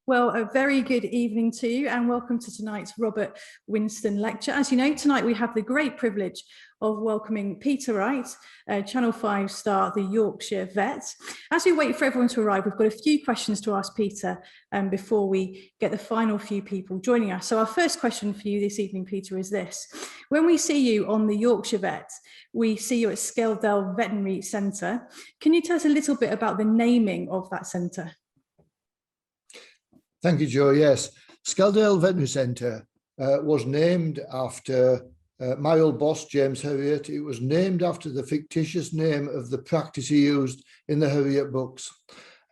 Well, a very good evening to you and welcome to tonight's Robert Winston lecture. As you know, tonight we have the great privilege of welcoming Peter Wright, Channel 5 star, the Yorkshire Vet. As we wait for everyone to arrive, we've got a few questions to ask Peter before we get the final few people joining us. So our first question for you this evening, Peter, is this. When we see you on the Yorkshire Vet, we see you at Skeldale Veterinary Centre. Can you tell us a little bit about the naming of that centre? Thank you, Joe. Yes, Skeldale Veterinary Centre was named after my old boss, James Herriot. It was named after the fictitious name of the practice he used in the Herriot books.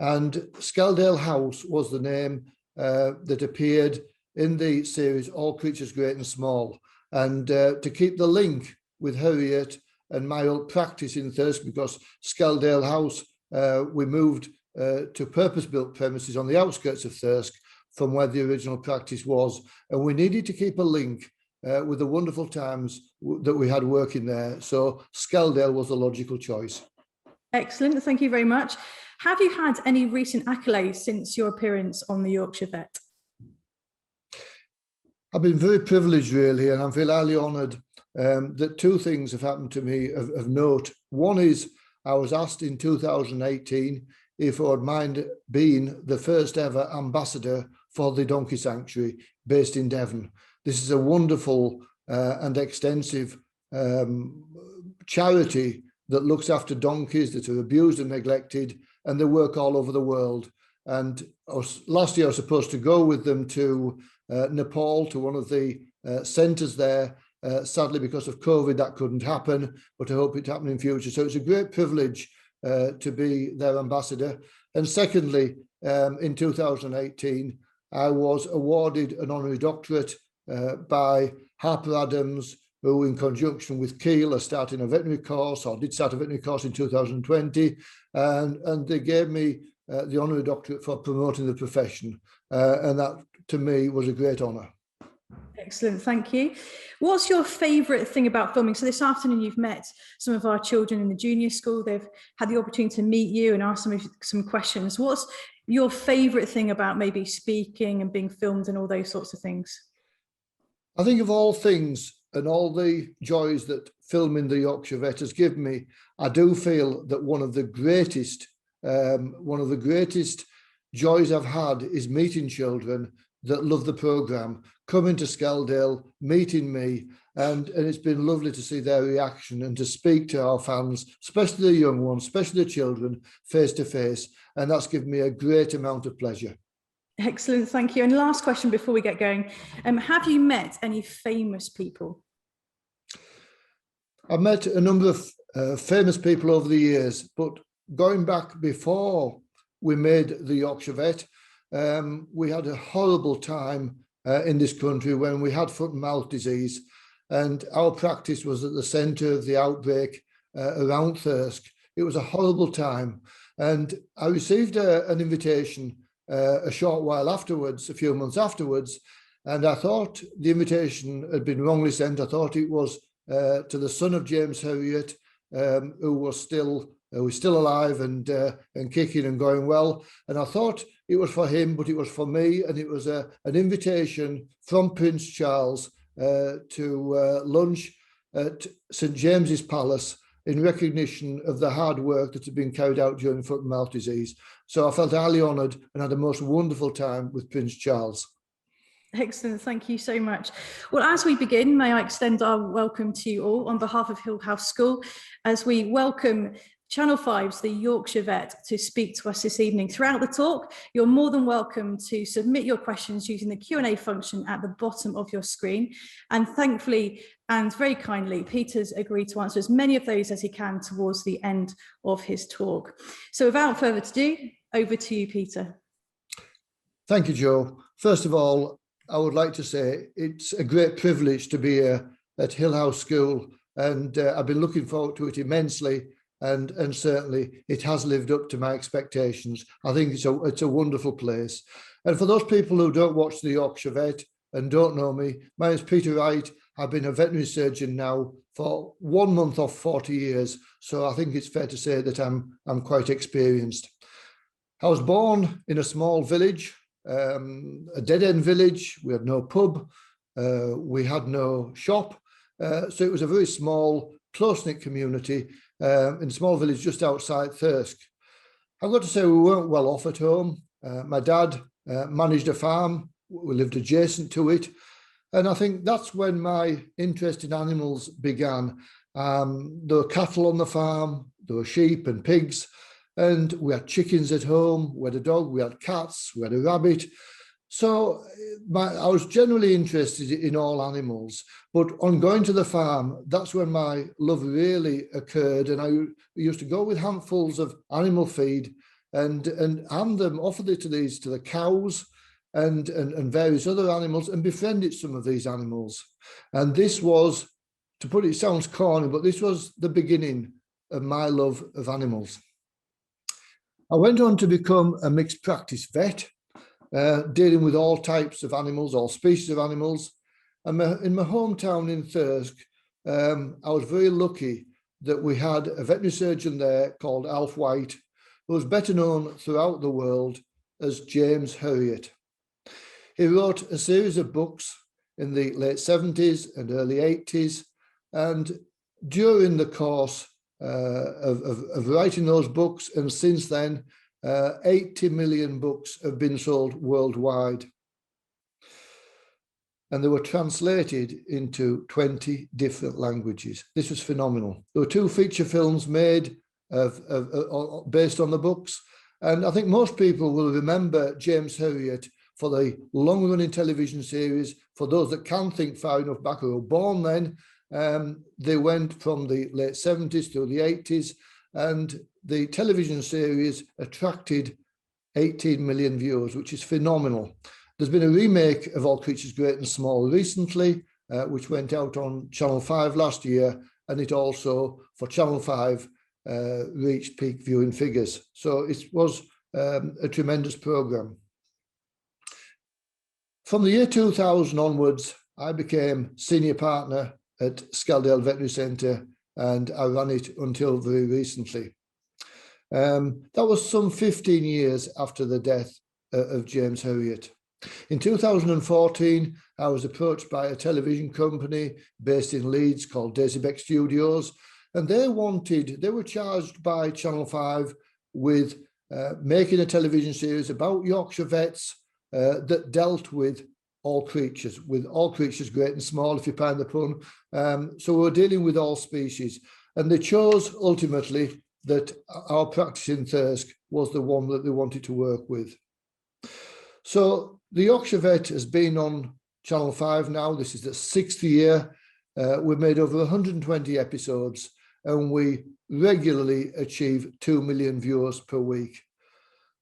And Skeldale House was the name that appeared in the series All Creatures Great and Small. And to keep the link with Herriot and my old practice in Thirsk, because Skeldale House, we moved to purpose-built premises on the outskirts of Thirsk from where the original practice was, and we needed to keep a link with the wonderful times that we had working there, so Skeldale was the logical choice. Excellent, thank you very much. Have you had any recent accolades since your appearance on the Yorkshire Vet? I've been very privileged, really, and I feel highly honoured that two things have happened to me of note. One is I was asked in 2018 if I would mind being the first ever ambassador for the Donkey Sanctuary based in Devon. This is a wonderful and extensive charity that looks after donkeys that are abused and neglected, and they work all over the world. And last year I was supposed to go with them to Nepal, to one of the centres there. Sadly, because of COVID, that couldn't happen, but I hope it happens in future. So it's a great privilege to be their ambassador. And secondly, in 2018, I was awarded an honorary doctorate by Harper Adams, who in conjunction with Keele are starting a veterinary course, or did start a veterinary course in 2020, and they gave me the honorary doctorate for promoting the profession. And that, to me, was a great honour. Excellent, thank you. What's your favourite thing about filming? So this afternoon you've met some of our children in the junior school. They've had the opportunity to meet you and ask some questions. What's your favourite thing about maybe speaking and being filmed and all those sorts of things? I think of all things and all the joys that filming the Yorkshire Vet has given me, I do feel that one of the greatest joys I've had is meeting children that love the programme, coming to Skeldale, meeting me, and it's been lovely to see their reaction and to speak to our fans, especially the young ones, especially the children, face to face, and that's given me a great amount of pleasure. Excellent, thank you. And last question before we get going, have you met any famous people? I've met a number of famous people over the years, but going back before we made the Yorkshire Vet, we had a horrible time in this country when we had foot and mouth disease, and our practice was at the centre of the outbreak around Thirsk. It was a horrible time, and I received an invitation a short while afterwards, a few months afterwards, and I thought the invitation had been wrongly sent. I thought it was to the son of James Herriot, who was still alive and kicking and going well, and I thought it was for him, but it was for me, and it was an invitation from Prince Charles to lunch at St James's Palace in recognition of the hard work that had been carried out during foot and mouth disease. So I felt highly honoured and had a most wonderful time with Prince Charles. Excellent, thank you so much. Well, as we begin, may I extend our welcome to you all on behalf of Hill House School as we welcome Channel 5's The Yorkshire Vet to speak to us this evening. Throughout the talk, you're more than welcome to submit your questions using the Q&A function at the bottom of your screen. And thankfully and very kindly, Peter's agreed to answer as many of those as he can towards the end of his talk. So without further ado, over to you, Peter. Thank you, Joe. First of all, I would like to say it's a great privilege to be here at Hill House School, and I've been looking forward to it immensely. And certainly it has lived up to my expectations. I think it's a wonderful place. And for those people who don't watch the Yorkshire Vet and don't know me, my name is Peter Wright. I've been a veterinary surgeon now for 1 month of 40 years. So I think it's fair to say that I'm quite experienced. I was born in a small village a dead-end village. We had no pub. We had no shop. So it was a very small, close-knit community in a small village just outside Thirsk. I've got to say we weren't well off at home. My dad managed a farm. We lived adjacent to it. And I think that's when my interest in animals began. There were cattle on the farm, there were sheep and pigs, and we had chickens at home, we had a dog, we had cats, we had a rabbit. So I was generally interested in all animals, but on going to the farm, that's when my love really occurred. And I used to go with handfuls of animal feed and hand them, offer it to the cows and various other animals, and befriended some of these animals. And this was, to put it sounds corny, but this was the beginning of my love of animals. I went on to become a mixed practice vet, dealing with all types of animals, all species of animals. And in my hometown in Thirsk, I was very lucky that we had a veterinary surgeon there called Wright, who was better known throughout the world as James Herriot. He wrote a series of books in the late 70s and early 80s. And during the course of writing those books, and since then, 80 million books have been sold worldwide. And they were translated into 20 different languages. This was phenomenal. There were 2 feature films made based on the books. And I think most people will remember James Herriot for the long-running television series. For those that can think far enough back or were born then, they went from the late 70s to the 80s, and the television series attracted 18 million viewers, which is phenomenal. There's been a remake of All Creatures Great and Small recently, which went out on Channel 5 last year, and it also, for Channel 5, reached peak viewing figures. So it was a tremendous programme. From the year 2000 onwards, I became senior partner at Scaledale Veterinary Centre, and I ran it until very recently. That was some 15 years after the death of James Herriot. In 2014, I was approached by a television company based in Leeds called Daisy Studios, and they were charged by Channel 5 with making a television series about Yorkshire vets that dealt with all creatures great and small, if you find the pun. So we're dealing with all species, and they chose ultimately that our practice in Thirsk was the one that they wanted to work with. So the Yorkshire Vet has been on Channel 5 now. This is the 6th year. We've made over 120 episodes, and we regularly achieve 2 million viewers per week.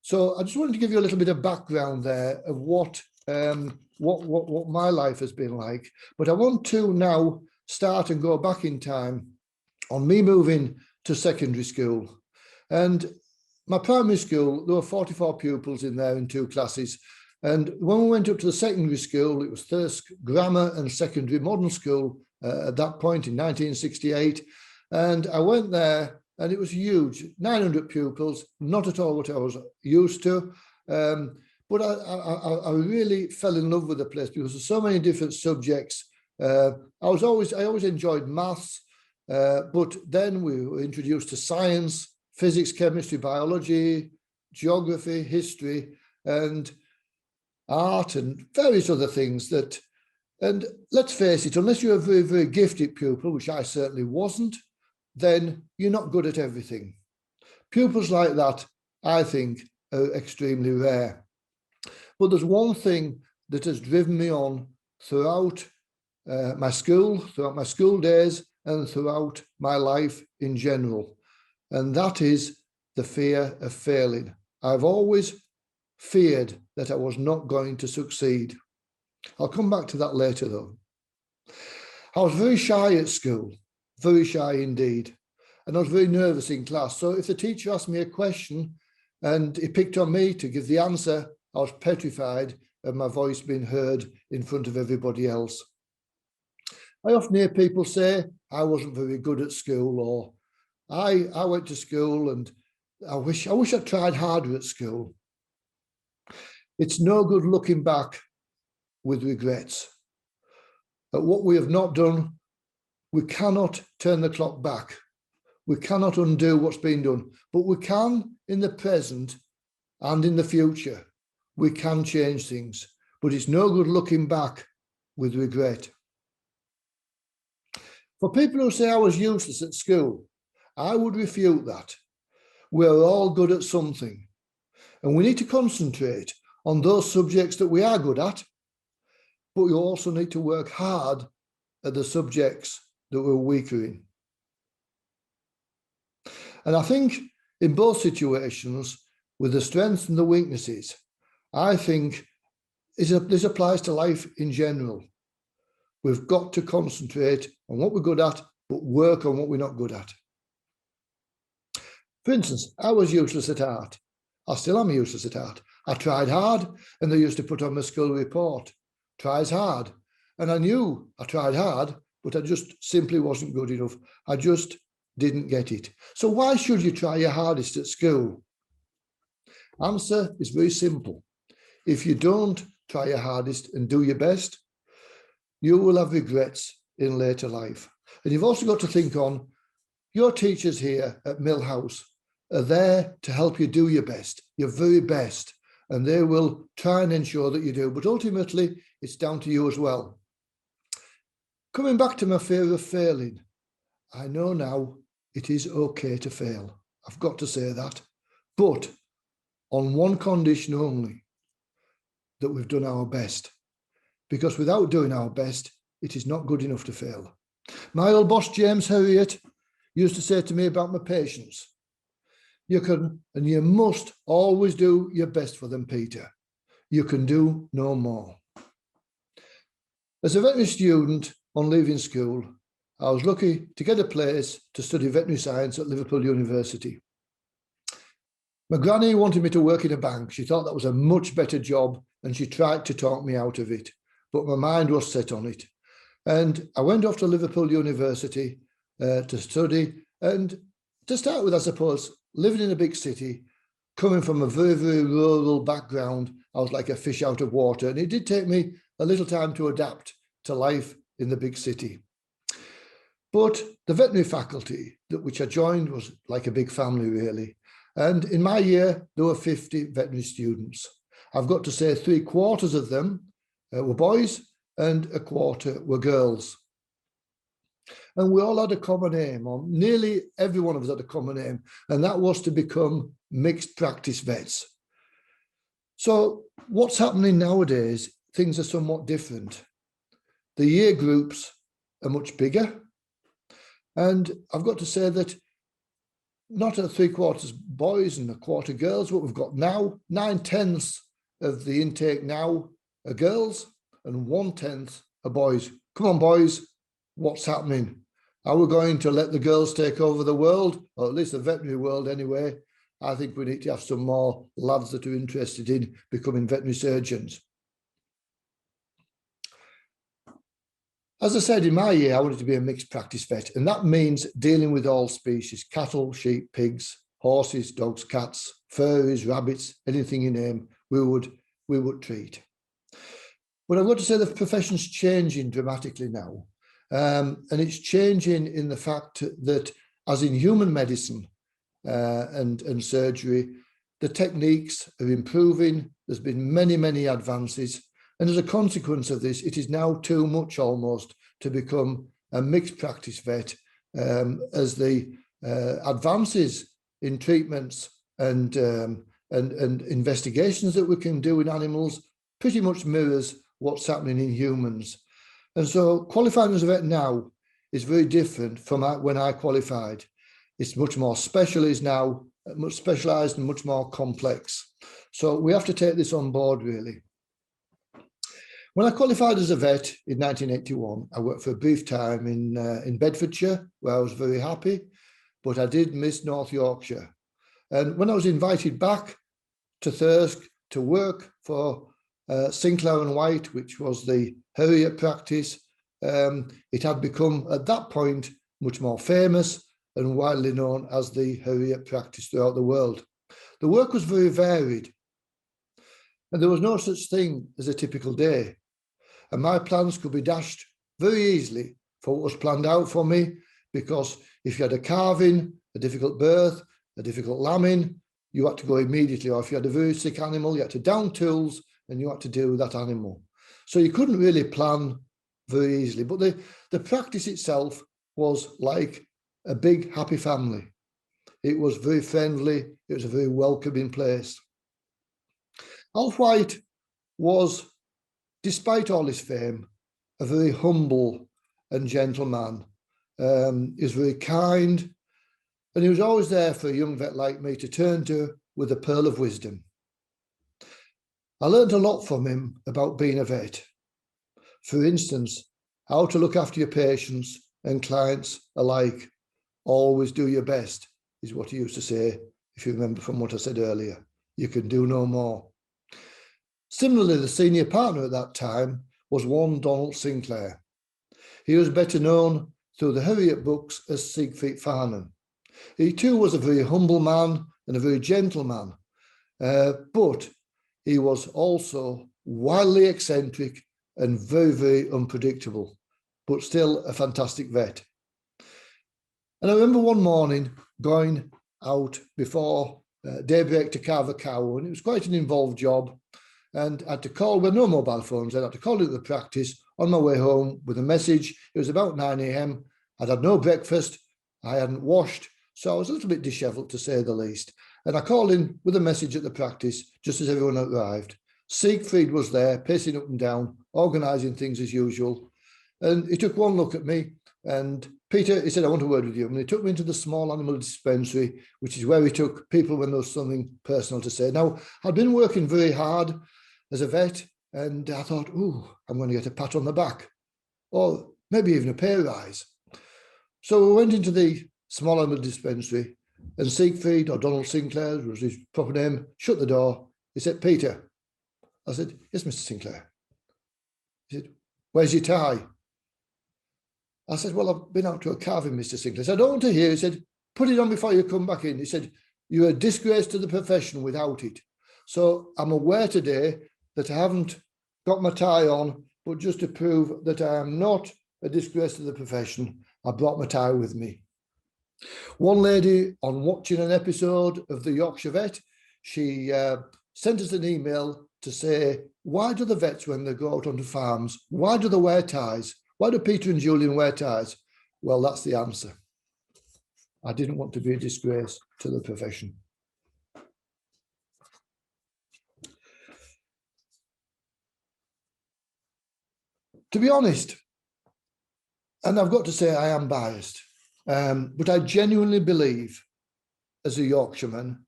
So I just wanted to give you a little bit of background there of what my life has been like. But I want to now start and go back in time on me moving to secondary school. And my primary school, there were 44 pupils in there in 2 classes. And when we went up to the secondary school, it was Thirsk Grammar and Secondary Modern School at that point in 1968. And I went there, and it was huge, 900 pupils, not at all what I was used to. But I really fell in love with the place because there's so many different subjects. I always enjoyed maths, but then we were introduced to science, physics, chemistry, biology, geography, history, and art, and various other things that, and let's face it, unless you're a very, very gifted pupil, which I certainly wasn't, then you're not good at everything. Pupils like that, I think, are extremely rare. But there's one thing that has driven me on throughout my school days, and throughout my life in general, and that is the fear of failing. I've always feared that I was not going to succeed. I'll come back to that later though. I was very shy at school, very shy indeed, and I was very nervous in class. So if the teacher asked me a question and he picked on me to give the answer, I was petrified of my voice being heard in front of everybody else. I often hear people say I wasn't very good at school, or I went to school and I wish I'd tried harder at school. It's no good looking back with regrets. At what we have not done, we cannot turn the clock back. We cannot undo what's been done, but we can in the present and in the future. We can change things, but it's no good looking back with regret. For people who say I was useless at school, I would refute that. We're all good at something, and we need to concentrate on those subjects that we are good at, but you also need to work hard at the subjects that we're weaker in. And I think in both situations, with the strengths and the weaknesses, I think this applies to life in general. We've got to concentrate on what we're good at, but work on what we're not good at. For instance, I was useless at art. I still am useless at art. I tried hard, and they used to put on my school report, tries hard. And I knew I tried hard, but I just simply wasn't good enough. I just didn't get it. So why should you try your hardest at school? Answer is very simple. If you don't try your hardest and do your best, you will have regrets in later life. And you've also got to think on your teachers here at Mill House are there to help you do your best, your very best, and they will try and ensure that you do. But ultimately, it's down to you as well. Coming back to my fear of failing, I know now it is okay to fail. I've got to say that. But on one condition only, that we've done our best. Because without doing our best, it is not good enough to fail. My old boss, James Herriot, used to say to me about my patients, you can and you must always do your best for them, Peter. You can do no more. As a veterinary student on leaving school, I was lucky to get a place to study veterinary science at Liverpool University. My granny wanted me to work in a bank. She thought that was a much better job, and she tried to talk me out of it, but my mind was set on it. And I went off to Liverpool University to study, and to start with, I suppose, living in a big city, coming from a very, very rural background, I was like a fish out of water, and it did take me a little time to adapt to life in the big city. But the veterinary faculty which I joined was like a big family, really. And in my year, there were 50 veterinary students. I've got to say 3/4 of them were boys and 1/4 were girls. And we all had a common aim, or nearly every one of us had a common aim, and that was to become mixed practice vets. So what's happening nowadays, things are somewhat different. The year groups are much bigger. And I've got to say that not 3/4 boys and 1/4 girls, what we've got now, 9/10 of the intake now are girls and 1/10 are boys. Come on, boys, what's happening? Are we going to let the girls take over the world, or at least the veterinary world anyway? I think we need to have some more lads that are interested in becoming veterinary surgeons. As I said, in my year, I wanted to be a mixed practice vet, and that means dealing with all species: cattle, sheep, pigs, horses, dogs, cats, furries, rabbits, anything you name, we would treat. But I've got to say the profession's changing dramatically now. And it's changing in the fact that, as in human medicine and surgery, the techniques are improving. There's been many, many advances. And as a consequence of this, it is now too much almost to become a mixed practice vet, as the advances in treatments and investigations that we can do in animals pretty much mirrors what's happening in humans. And so qualifying as a vet now is very different from when I qualified. It's much more specialist now, much specialized and much more complex. So we have to take this on board, really. When I qualified as a vet in 1981, I worked for a brief time in Bedfordshire, where I was very happy, but I did miss North Yorkshire. And when I was invited back to Thirsk to work for Sinclair and Wright, which was the Herriot practice, it had become at that point much more famous and widely known as the Herriot practice throughout the world. The work was very varied. And there was no such thing as a typical day. And my plans could be dashed very easily for what was planned out for me, because if you had a calving, a difficult birth, a difficult lambing, you had to go immediately. Or if you had a very sick animal, you had to down tools and you had to deal with that animal. So you couldn't really plan very easily. But the practice itself was like a big happy family. It was very friendly. It was a very welcoming place. Alf Wright was, despite all his fame, a very humble and gentle man. He was very kind, and he was always there for a young vet like me to turn to with a pearl of wisdom. I learned a lot from him about being a vet. For instance, how to look after your patients and clients alike. Always do your best, is what he used to say, if you remember from what I said earlier. You can do no more. Similarly, the senior partner at that time was one Donald Sinclair. He was better known through the Harriet books as Siegfried Farnham. He too was a very humble man and a very gentle man, but he was also wildly eccentric and very, very unpredictable, but still a fantastic vet. And I remember one morning going out before daybreak to carve a cow, and it was quite an involved job. And I had to call, with no mobile phones, I had to call it the practice on my way home with a message. It was about 9 a.m. I'd had no breakfast. I hadn't washed. So I was a little bit dishevelled, to say the least. And I called in with a message at the practice just as everyone arrived. Siegfried was there, pacing up and down, organising things as usual. And he took one look at me, and Peter, he said, I want a word with you. And he took me into the small animal dispensary, which is where he took people when there was something personal to say. Now, I'd been working very hard as a vet, and I thought, ooh, I'm going to get a pat on the back, or maybe even a pay rise. So we went into the small animal dispensary, and Siegfried, or Donald Sinclair was his proper name, shut the door. He said, Peter. I said, yes, Mr. Sinclair. He said, where's your tie? I said, well, I've been out to a calving, Mr. Sinclair. I said, I don't want to hear. He said, put it on before you come back in. He said, you're a disgrace to the profession without it. So I'm aware today that I haven't got my tie on, but just to prove that I am not a disgrace to the profession, I brought my tie with me. One lady, on watching an episode of the Yorkshire Vet, she sent us an email to say, why do the vets, when they go out onto farms, why do they wear ties? Why do Peter and Julian wear ties? Well, that's the answer. I didn't want to be a disgrace to the profession. To be honest, and I've got to say I am biased, but I genuinely believe, as a Yorkshireman,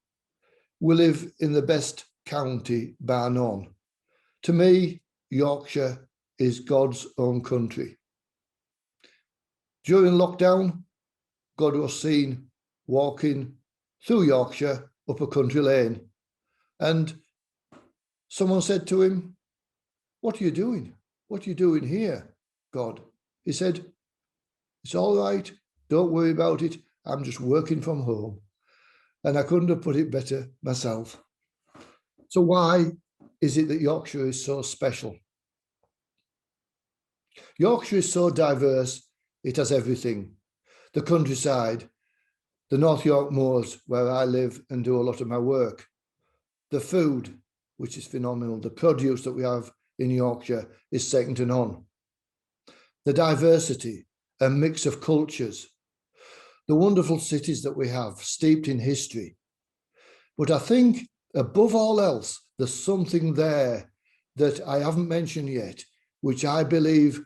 we live in the best county bar none. To me, Yorkshire is God's own country. During lockdown, God was seen walking through Yorkshire up a country lane, and someone said to him, what are you doing? What are you doing here, God? He said, it's all right. Don't worry about it. I'm just working from home. And I couldn't have put it better myself. So why is it that Yorkshire is so special? Yorkshire is so diverse, it has everything. The countryside, the North York Moors, where I live and do a lot of my work. The food, which is phenomenal. The produce that we have in Yorkshire is second to none. The diversity, a mix of cultures. The wonderful cities that we have, steeped in history. But I think, above all else, there's something there that I haven't mentioned yet, which I believe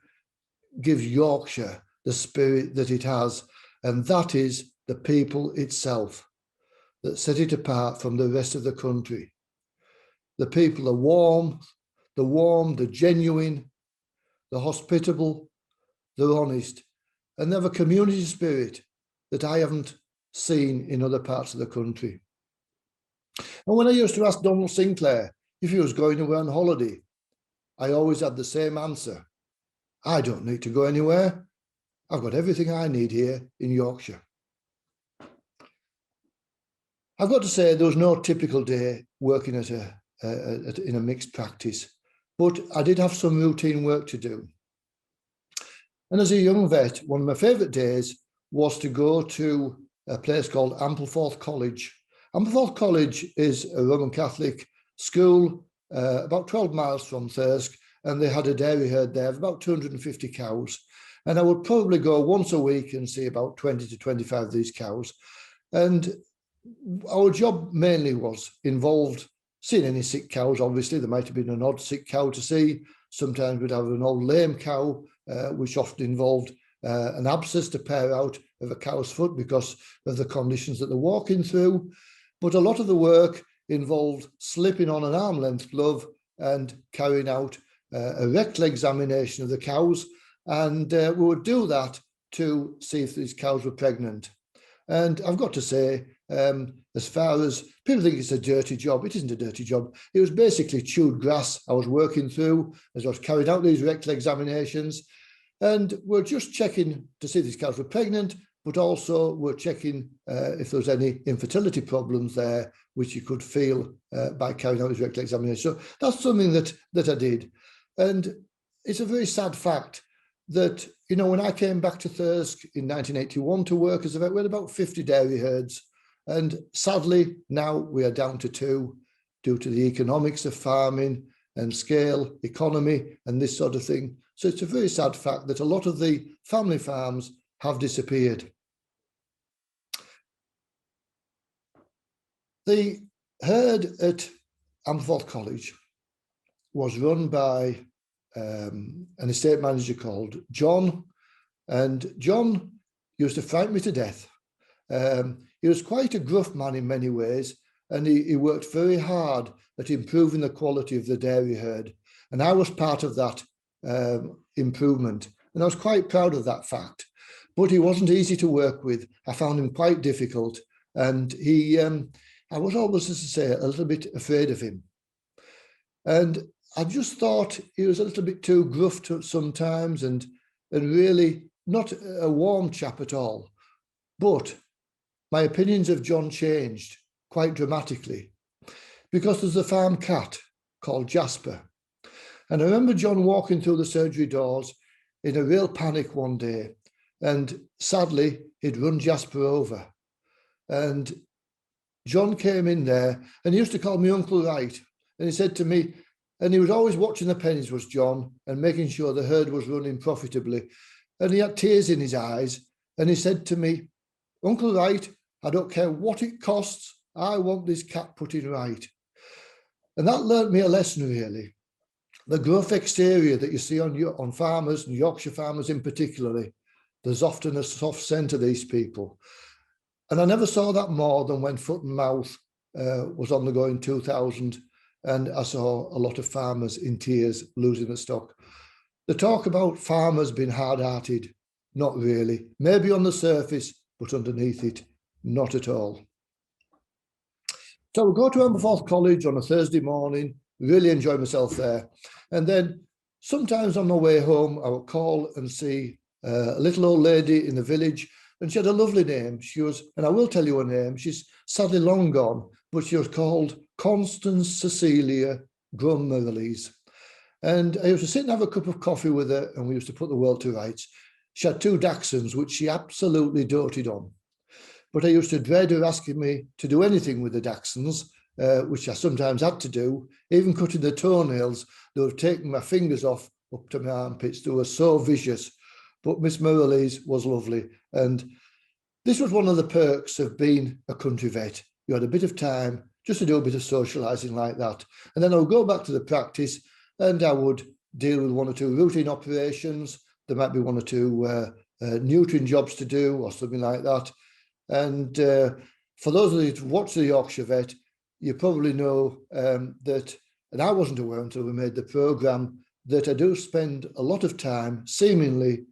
gives Yorkshire the spirit that it has, and that is the people itself that set it apart from the rest of the country. The people are warm, the genuine, the hospitable, they're honest, and they have a community spirit that I haven't seen in other parts of the country. And when I used to ask Donald Sinclair if he was going away on holiday, I always had the same answer. I don't need to go anywhere. I've got everything I need here in Yorkshire. I've got to say there was no typical day working at a in a mixed practice. But I did have some routine work to do. And as a young vet, one of my favourite days was to go to a place called Ampleforth College. Ampleforth College is a Roman Catholic school about 12 miles from Thirsk, and they had a dairy herd there of about 250 cows. And I would probably go once a week and see about 20 to 25 of these cows. And our job mainly involved seeing any sick cows. Obviously, there might have been an odd sick cow to see. Sometimes we'd have an old lame cow, which often involved an abscess to pare out of a cow's foot because of the conditions that they're walking through. But a lot of the work involved slipping on an arm-length glove and carrying out a rectal examination of the cows. And we would do that to see if these cows were pregnant. And I've got to say, as far as people think it's a dirty job, it isn't a dirty job. It was basically chewed grass I was working through as I was carrying out these rectal examinations. And we're just checking to see if these cows were pregnant, but also we're checking if there was any infertility problems there, which you could feel by carrying out these rectal examinations. So that's something that I did. And it's a very sad fact that, you know, when I came back to Thirsk in 1981 to work as a vet, we had about 50 dairy herds. And sadly, now we are down to 2 due to the economics of farming and scale, economy, and this sort of thing. So it's a very sad fact that a lot of the family farms have disappeared. The herd at Ampleforth College was run by an estate manager called John, and John used to frighten me to death. He was quite a gruff man in many ways, and he worked very hard at improving the quality of the dairy herd. And I was part of that improvement, and I was quite proud of that fact. But he wasn't easy to work with. I found him quite difficult, and I was always, as I say, a little bit afraid of him. And I just thought he was a little bit too gruff sometimes, and really not a warm chap at all. But my opinions of John changed quite dramatically because there's a farm cat called Jasper. And I remember John walking through the surgery doors in a real panic one day, and sadly, he'd run Jasper over. And John came in there, and he used to call me Uncle Wright. And he said to me, and he was always watching the pennies, was John, and making sure the herd was running profitably. And he had tears in his eyes, and he said to me, Uncle Wright, I don't care what it costs, I want this cat put in right. And that learnt me a lesson, really. The gruff exterior that you see on farmers, and Yorkshire farmers in particular, there's often a soft scent to these people. And I never saw that more than when Foot and Mouth was on the go in 2000, and I saw a lot of farmers in tears losing the stock. The talk about farmers being hard-hearted, not really. Maybe on the surface, but underneath it, not at all. So I would go to Ampleforth College on a Thursday morning, really enjoy myself there. And then sometimes on my way home, I would call and see a little old lady in the village, and she had a lovely name. She was, and I will tell you her name, she's sadly long gone, but she was called Constance Cecilia Grummerleys. And I used to sit and have a cup of coffee with her, and we used to put the world to rights. She had 2 dachshunds, which she absolutely doted on. But I used to dread her asking me to do anything with the dachshunds, which I sometimes had to do, even cutting the toenails. They would have taken my fingers off up to my armpits. They were so vicious. But Miss Merrilies was lovely. And this was one of the perks of being a country vet. You had a bit of time just to do a bit of socialising like that. And then I would go back to the practice, and I would deal with 1 or 2 routine operations. There might be 1 or 2 nutrient jobs to do or something like that. And for those of you who watch the Yorkshire Vet, you probably know that, and I wasn't aware until we made the programme, that I do spend a lot of time seemingly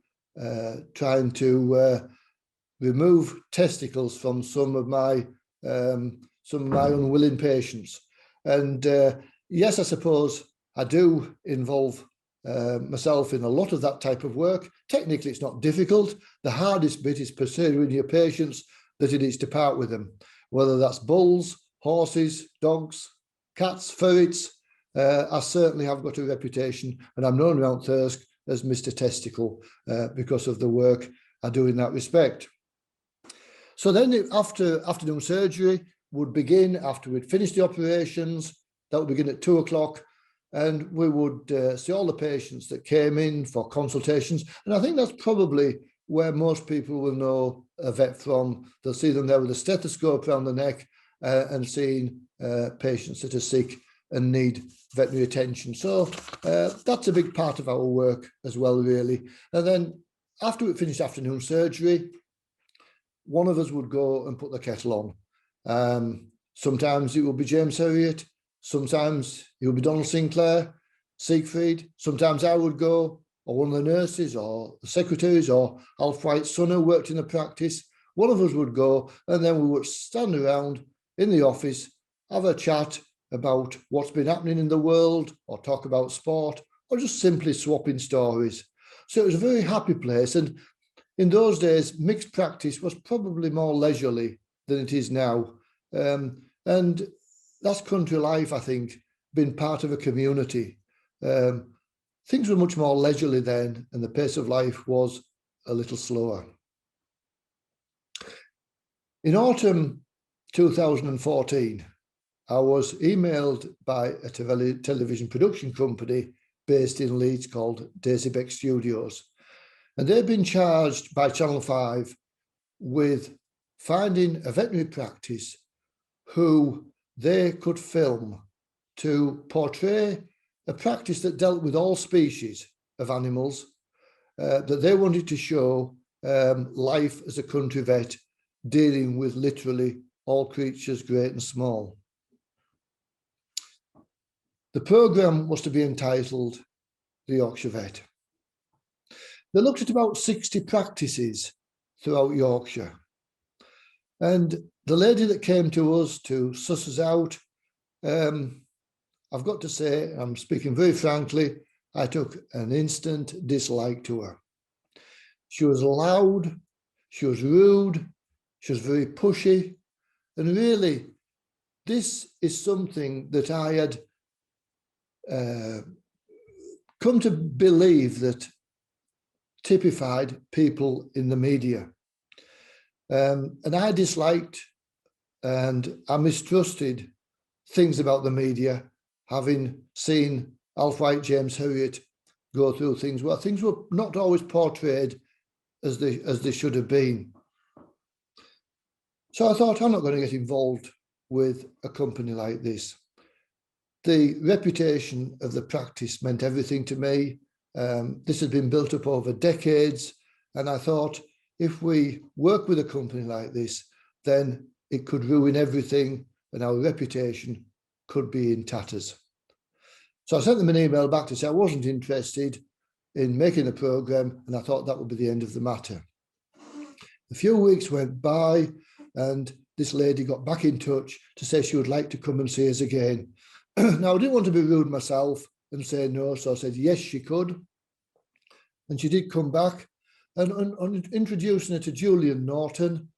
trying to remove testicles from some of my unwilling patients. And yes, I suppose I do involve myself in a lot of that type of work. Technically, it's not difficult. The hardest bit is persuading your patients that it is to part with them, whether that's bulls, horses, dogs, cats, ferrets. I certainly have got a reputation, and I'm known around Thirsk as Mr. Testicle because of the work I do in that respect. So then after afternoon surgery would begin after we'd finished the operations. That would begin at 2 o'clock, and we would see all the patients that came in for consultations. And I think that's probably where most people will know a vet from. They'll see them there with a stethoscope around the neck and seeing patients that are sick and need veterinary attention. So that's a big part of our work as well, really. And then after we finished afternoon surgery, one of us would go and put the kettle on. Sometimes it would be James Herriot, sometimes it would be Donald Sinclair, Siegfried, sometimes I would go, or one of the nurses or the secretaries or Alf Wright's son who worked in the practice. One of us would go, and then we would stand around in the office, have a chat about what's been happening in the world, or talk about sport, or just simply swapping stories. So it was a very happy place. And in those days, mixed practice was probably more leisurely than it is now. And that's country life, I think, been part of a community. Things were much more leisurely then, and the pace of life was a little slower. In autumn 2014, I was emailed by a television production company based in Leeds called Daisy Beck Studios. And they've been charged by Channel 5 with finding a veterinary practice who they could film to portray a practice that dealt with all species of animals, that they wanted to show life as a country vet, dealing with literally all creatures, great and small. The programme was to be entitled The Yorkshire Vet. They looked at about 60 practices throughout Yorkshire. And the lady that came to us to suss us out, I've got to say, I'm speaking very frankly, I took an instant dislike to her. She was loud, she was rude, she was very pushy. And really, this is something that I had come to believe that typified people in the media. And I disliked and I mistrusted things about the media, having seen Alf Wright, James Herriot go through things where things were not always portrayed as they should have been. So I thought, I'm not going to get involved with a company like this. The reputation of the practice meant everything to me. This had been built up over decades, and I thought, if we work with a company like this, then it could ruin everything and our reputation could be in tatters. So I sent them an email back to say I wasn't interested in making a programme, and I thought that would be the end of the matter. A few weeks went by, and this lady got back in touch to say she would like to come and see us again. Now, I didn't want to be rude myself and say no, so I said yes, she could. And she did come back, and on introducing her to Julian Norton,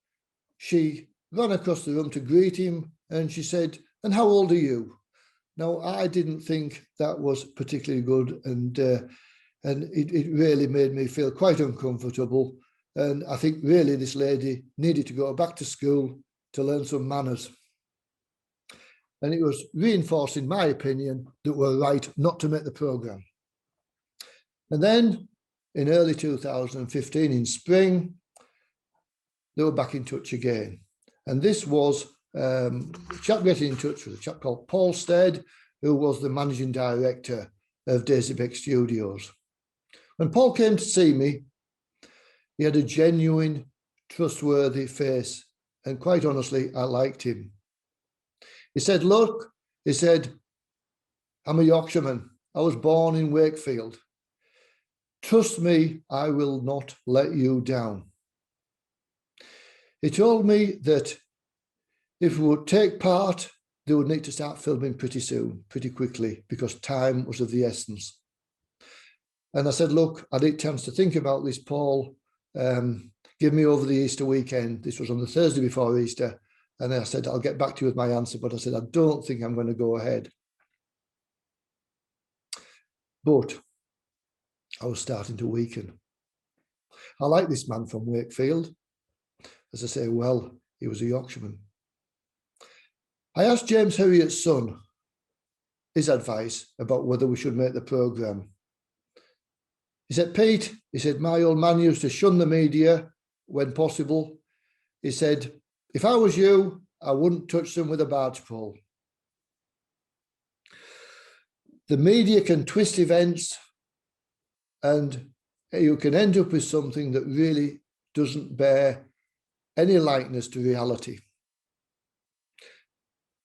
she ran across the room to greet him, and she said, "And how old are you?" Now, I didn't think that was particularly good, and it really made me feel quite uncomfortable. And I think really this lady needed to go back to school to learn some manners. And it was reinforcing my opinion that we're right not to make the programme. And then in early 2015, in spring, they were back in touch again. And this was a chap getting in touch with a chap called Paul Stead, who was the managing director of Daisy Beck Studios. When Paul came to see me, he had a genuine, trustworthy face. And quite honestly, I liked him. He said, "Look," he said, "I'm a Yorkshireman. I was born in Wakefield. Trust me, I will not let you down." He told me that if we would take part, they would need to start filming pretty soon, pretty quickly, because time was of the essence. And I said, "Look, I need a chance to think about this, Paul. Give me over the Easter weekend." This was on the Thursday before Easter. And I said, I'll get back to you with my answer, but I said, I don't think I'm going to go ahead. But I was starting to weaken. I like this man from Wakefield. As I say, well, he was a Yorkshireman. I asked James Herriot's son his advice about whether we should make the programme. He said, Pete, he said, my old man used to shun the media when possible. He said, if I was you, I wouldn't touch them with a barge pole. The media can twist events and you can end up with something that really doesn't bear any likeness to reality.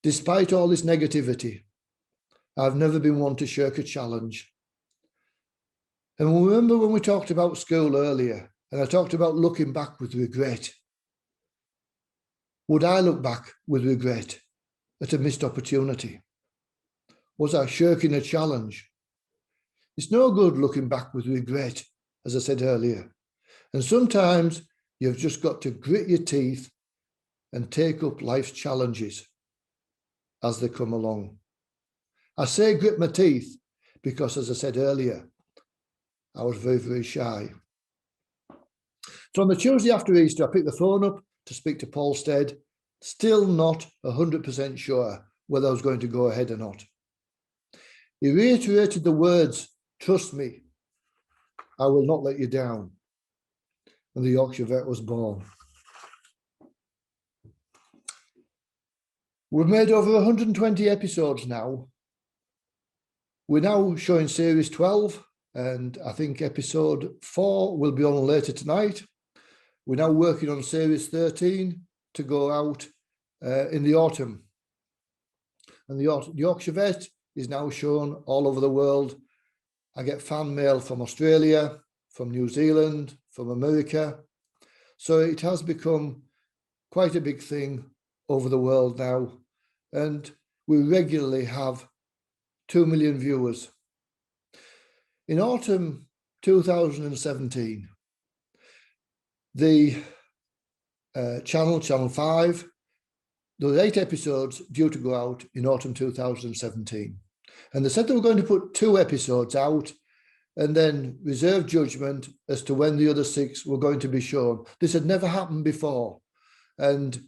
Despite all this negativity, I've never been one to shirk a challenge. And remember when we talked about school earlier, and I talked about looking back with regret. Would I look back with regret at a missed opportunity? Was I shirking a challenge? It's no good looking back with regret, as I said earlier. And sometimes you've just got to grit your teeth and take up life's challenges as they come along. I say grit my teeth because, as I said earlier, I was very, very shy. So on the Tuesday after Easter, I picked the phone up to speak to Paul Stead, still not 100% sure whether I was going to go ahead or not. He reiterated the words, trust me, I will not let you down. And the Yorkshire Vet was born. We've made over 120 episodes now. We're now showing series 12, and I think episode 4 will be on later tonight. We're now working on series 13 to go out in the autumn. And the Yorkshire Vet is now shown all over the world. I get fan mail from Australia, from New Zealand, from America. So it has become quite a big thing over the world now. And we regularly have 2 million viewers. In autumn 2017, the Channel 5, there were 8 episodes due to go out in autumn 2017. And they said they were going to put 2 episodes out and then reserve judgment as to when the other 6 were going to be shown. This had never happened before, and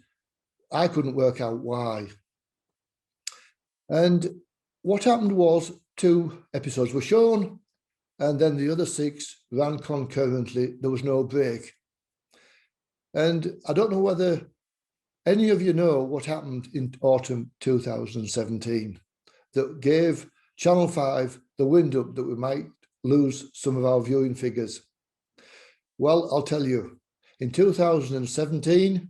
I couldn't work out why. And what happened was 2 episodes were shown, and then the other 6 ran concurrently. There was no break. And I don't know whether any of you know what happened in autumn 2017 that gave Channel 5 the wind up that we might lose some of our viewing figures. Well, I'll tell you, in 2017,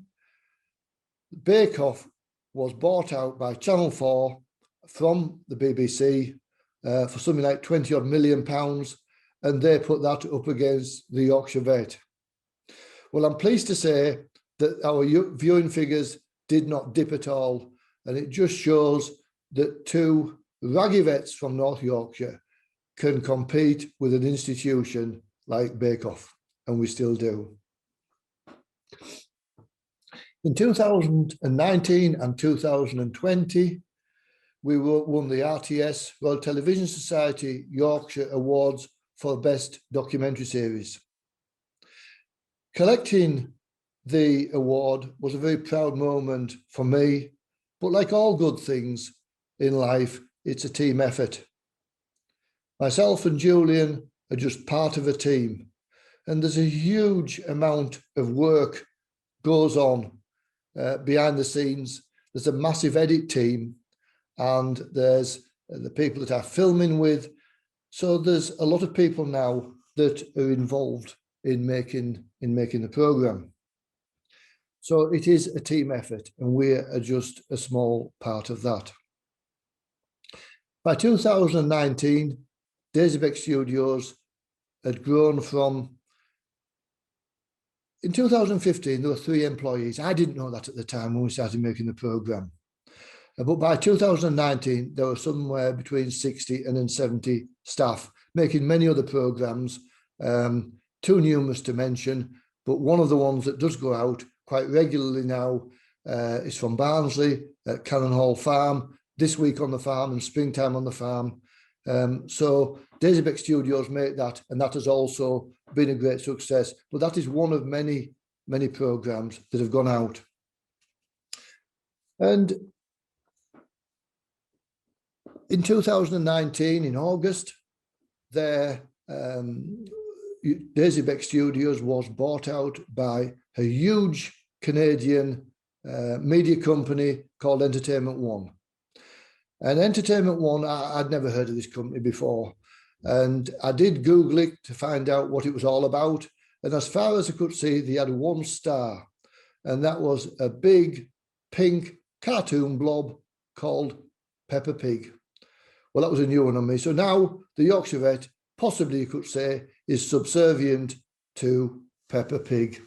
Bake Off was bought out by Channel 4 from the BBC for something like 20 odd million pounds, and they put that up against the Yorkshire Vet. Well, I'm pleased to say that our viewing figures did not dip at all, and it just shows that 2 raggy vets from North Yorkshire can compete with an institution like Bake Off, and we still do. In 2019 and 2020, we won the RTS, Royal Television Society Yorkshire Awards for Best Documentary Series. Collecting the award was a very proud moment for me, but like all good things in life, it's a team effort. Myself and Julian are just part of a team, and there's a huge amount of work goes on behind the scenes. There's a massive edit team, and there's the people that I'm filming with. So there's a lot of people now that are involved in making the program. So it is a team effort, and we are just a small part of that. By 2019, Daisy Beck Studios had grown from, in 2015, there were 3 employees. I didn't know that at the time when we started making the program. But by 2019, there were somewhere between 60 and 70 staff, making many other programs, too numerous to mention, but one of the ones that does go out quite regularly now is from Barnsley at Cannon Hall Farm, this week on the farm and springtime on the farm. So Daisy Beck Studios make that, and that has also been a great success. But that is one of many, many programs that have gone out. And in 2019, in August, their Daisy Beck Studios was bought out by a huge Canadian media company called Entertainment One. And Entertainment One, I'd never heard of this company before. And I did Google it to find out what it was all about. And as far as I could see, they had one star. And that was a big pink cartoon blob called Peppa Pig. Well, that was a new one on me. So now the Yorkshire Vet, possibly you could say, is subservient to Peppa Pig.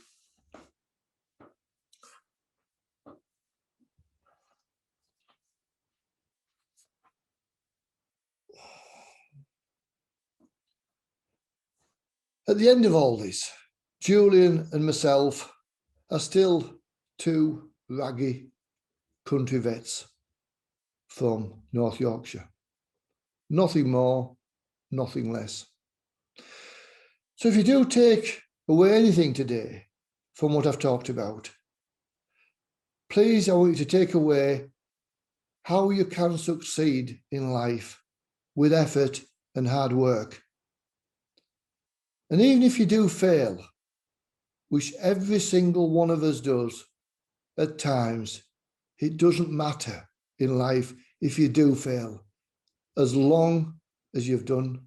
At the end of all this, Julian and myself are still two raggy country vets from North Yorkshire. Nothing more, nothing less. So if you do take away anything today from what I've talked about, please, I want you to take away how you can succeed in life with effort and hard work. And even if you do fail, which every single one of us does at times, it doesn't matter in life if you do fail, as long as you've done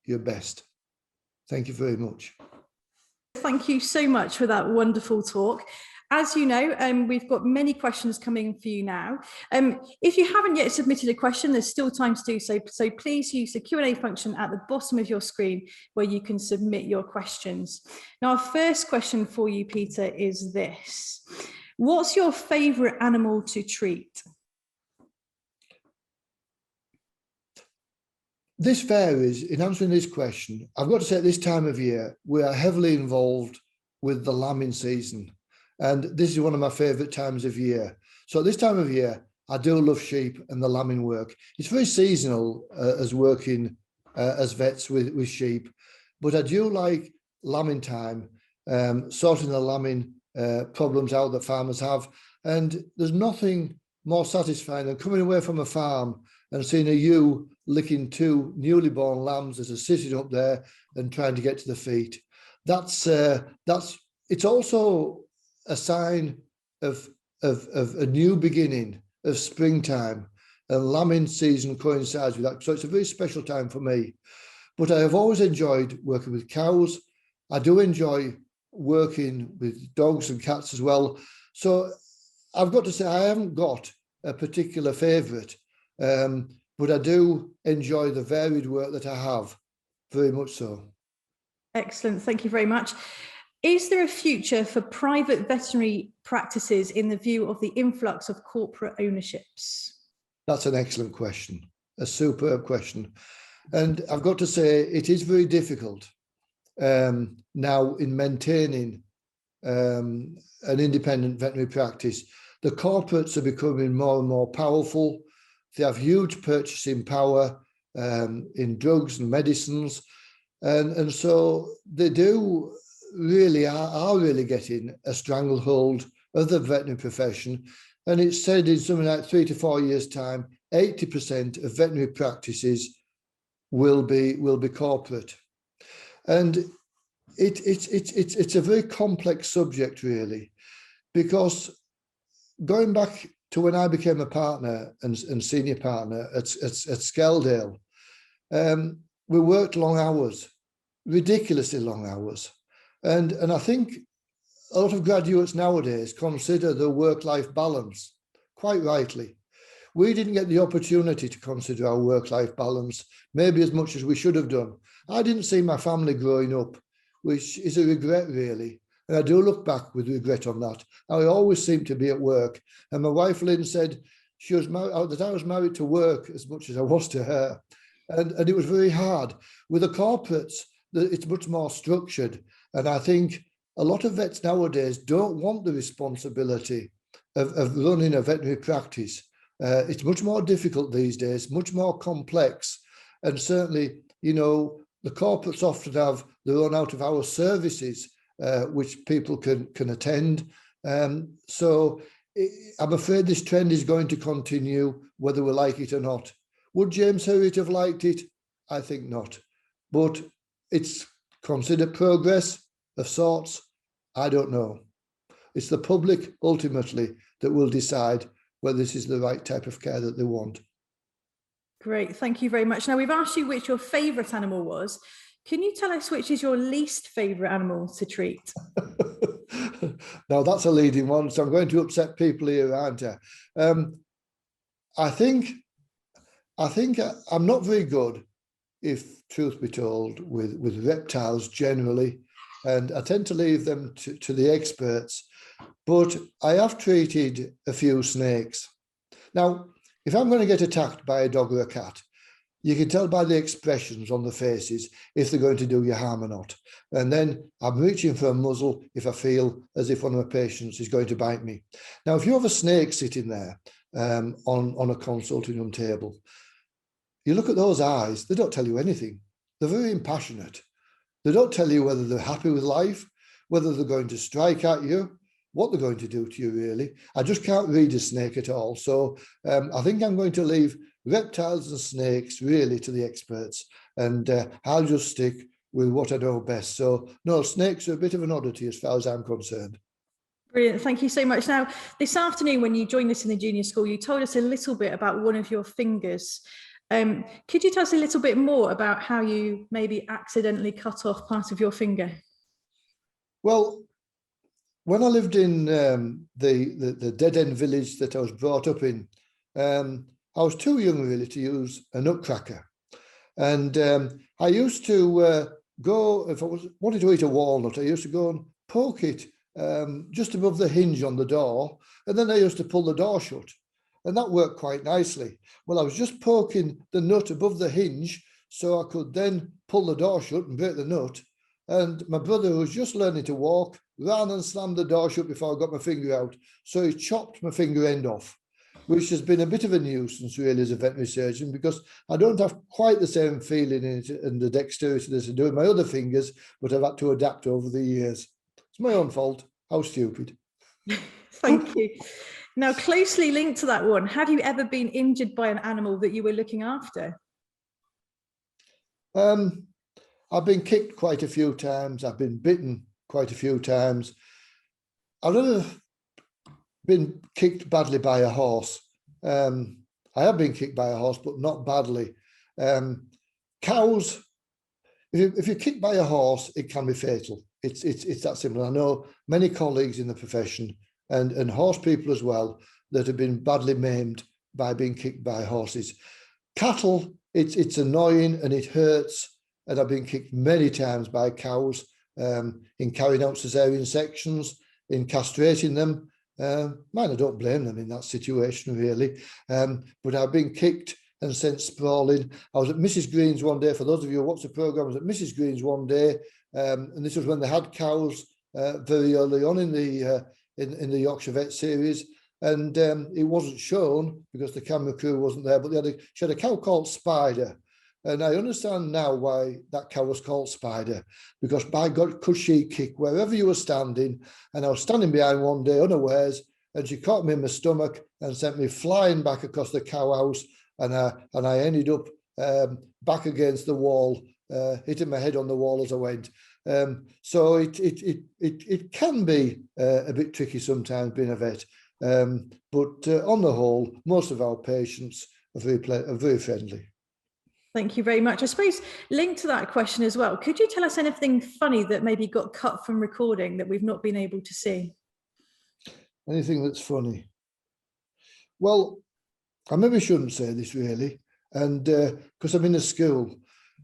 your best. Thank you very much. Thank you so much for that wonderful talk. As you know, we've got many questions coming for you now. If you haven't yet submitted a question, there's still time to do so. So please use the Q&A function at the bottom of your screen where you can submit your questions. Now, our first question for you, Peter, is this. What's your favourite animal to treat? This varies. In answering this question, I've got to say at this time of year, we are heavily involved with the lambing season. And this is one of my favourite times of year. So at this time of year, I do love sheep and the lambing work. It's very seasonal as working as vets with sheep, but I do like lambing time, sorting the lambing problems out that farmers have. And there's nothing more satisfying than coming away from a farm and seeing a ewe licking two newly born lambs as they're sitting up there and trying to get to the feet. It's also a sign of a new beginning, of springtime, and lambing season coincides with that. So it's a very special time for me. But I have always enjoyed working with cows. I do enjoy working with dogs and cats as well. So I've got to say, I haven't got a particular favourite, but I do enjoy the varied work that I have, very much so. Excellent, thank you very much. Is there a future for private veterinary practices in the view of the influx of corporate ownerships? That's an excellent question, a superb question. And I've got to say, it is very difficult now in maintaining an independent veterinary practice. The corporates are becoming more and more powerful. They have huge purchasing power in drugs and medicines. And so they do really are really getting a stranglehold of the veterinary profession. And it's said in something like 3 to 4 years' time, 80% of veterinary practices will be corporate. And it's a very complex subject, really, because going back to when I became a partner and senior partner at Skeldale, we worked long hours, ridiculously long hours. And I think a lot of graduates nowadays consider the work-life balance, quite rightly. We didn't get the opportunity to consider our work-life balance, maybe as much as we should have done. I didn't see my family growing up, which is a regret, really. And I do look back with regret on that. I always seemed to be at work. And my wife, Lynn, said she was married, that I was married to work as much as I was to her. And it was very hard. With the corporates, it's much more structured. And I think a lot of vets nowadays don't want the responsibility of running a veterinary practice. It's much more difficult these days, much more complex. And certainly, the corporates often have their own out-of-hours services, which people can attend. So I'm afraid this trend is going to continue, whether we like it or not. Would James Herriot have liked it? I think not. But it's considered progress of sorts. I don't know. It's the public ultimately that will decide whether this is the right type of care that they want. Great, thank you very much. Now, we've asked you which your favourite animal was. Can you tell us which is your least favourite animal to treat? Now, that's a leading one, so I'm going to upset people here, aren't I? I think I'm not very good, if truth be told, with reptiles generally, and I tend to leave them to the experts. But I have treated a few snakes. Now, if I'm going to get attacked by a dog or a cat, you can tell by the expressions on the faces if they're going to do you harm or not. And then I'm reaching for a muzzle if I feel as if one of my patients is going to bite me. Now, if you have a snake sitting there on a consulting room table, you look at those eyes, they don't tell you anything. They're very impassionate. They don't tell you whether they're happy with life, whether they're going to strike at you, what they're going to do to you, really. I just can't read a snake at all. So I think I'm going to leave reptiles and snakes really to the experts, and I'll just stick with what I know best. So no, snakes are a bit of an oddity as far as I'm concerned. Brilliant, thank you so much. Now, this afternoon when you joined us in the junior school, you told us a little bit about one of your fingers. Could you tell us a little bit more about how you maybe accidentally cut off part of your finger? Well, when I lived in the dead-end village that I was brought up in, I was too young really to use a nutcracker. And I used to go, if I wanted to eat a walnut, I used to go and poke it just above the hinge on the door. And then I used to pull the door shut. And that worked quite nicely. Well, I was just poking the nut above the hinge so I could then pull the door shut and break the nut. And my brother, who was just learning to walk, ran and slammed the door shut before I got my finger out. So he chopped my finger end off, which has been a bit of a nuisance really as a veterinary surgeon, because I don't have quite the same feeling in it and the dexterity as I do with my other fingers, but I've had to adapt over the years. It's my own fault. How stupid. Thank you. Now, closely linked to that one, have you ever been injured by an animal that you were looking after? I've been kicked quite a few times. I've been bitten quite a few times. I've never been kicked badly by a horse. I have been kicked by a horse, but not badly. Cows, if you're kicked by a horse, it can be fatal. It's that simple. I know many colleagues in the profession and horse people as well that have been badly maimed by being kicked by horses. Cattle, it's annoying and it hurts. And I've been kicked many times by cows in carrying out cesarean sections, in castrating them. Man, I don't blame them in that situation, really. But I've been kicked and sent sprawling. I was at Mrs. Green's one day. For those of you who watch the programme, I was at Mrs. Green's one day, and this was when they had cows very early on in the Yorkshire Vet series. And it wasn't shown because the camera crew wasn't there, but she had a cow called Spider. And I understand now why that cow was called Spider, because by God, could she kick wherever you were standing. And I was standing behind one day unawares, and she caught me in my stomach and sent me flying back across the cow house. And I ended up back against the wall, hitting my head on the wall as I went. So it can be a bit tricky sometimes being a vet. But on the whole, most of our patients are very friendly. Thank you very much. I suppose linked to that question as well, could you tell us anything funny that maybe got cut from recording that we've not been able to see? Anything that's funny? Well, I maybe shouldn't say this really, and because I'm in a school,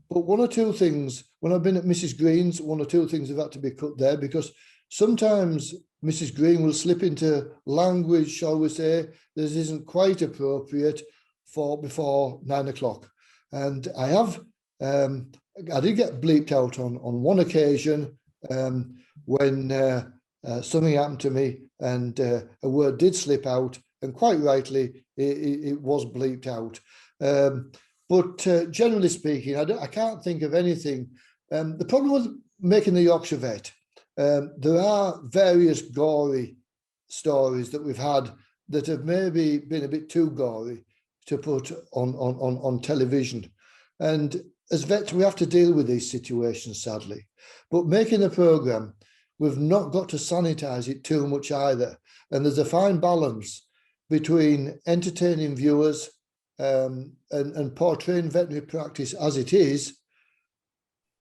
but one or two things, when I've been at Mrs. Green's, one or two things have had to be cut there, because sometimes Mrs. Green will slip into language, shall we say, that isn't quite appropriate for before 9 o'clock. And I did get bleeped out on one occasion when something happened to me and a word did slip out, and quite rightly, it was bleeped out. But generally speaking, I can't think of anything. The problem with making the Yorkshire Vet, there are various gory stories that we've had that have maybe been a bit too gory to put on television. And as vets, we have to deal with these situations, sadly. But making a programme, we've not got to sanitise it too much either. And there's a fine balance between entertaining viewers and portraying veterinary practice as it is,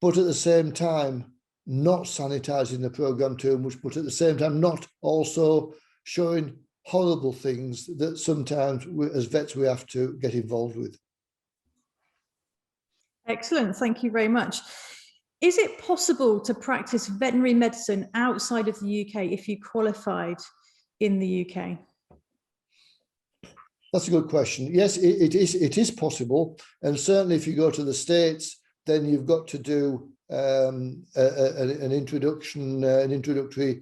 but at the same time, not sanitising the programme too much, but at the same time, not also showing horrible things that sometimes as vets we have to get involved with. Excellent, thank you very much. Is it possible to practice veterinary medicine outside of the UK if you qualified in the UK? That's a good question. Yes, it is possible, and certainly if you go to the States, then you've got to do an introductory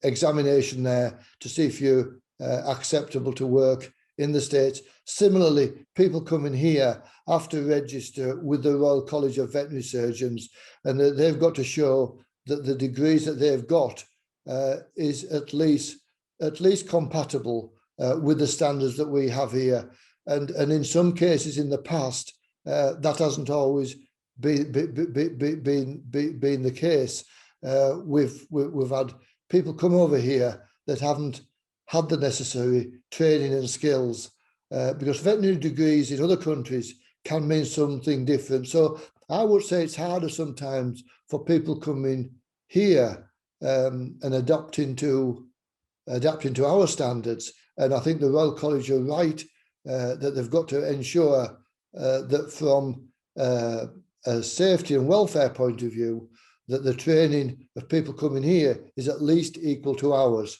examination there to see if you're acceptable to work in the States. Similarly, people coming here have to register with the Royal College of Veterinary Surgeons, and they've got to show that the degrees that they've got is at least compatible with the standards that we have here. And in some cases in the past, that hasn't always been the case. We've had people come over here that haven't had the necessary training and skills, because veterinary degrees in other countries can mean something different. So I would say it's harder sometimes for people coming here and adapting to our standards. And I think the Royal College are right that they've got to ensure that from a safety and welfare point of view, that the training of people coming here is at least equal to ours.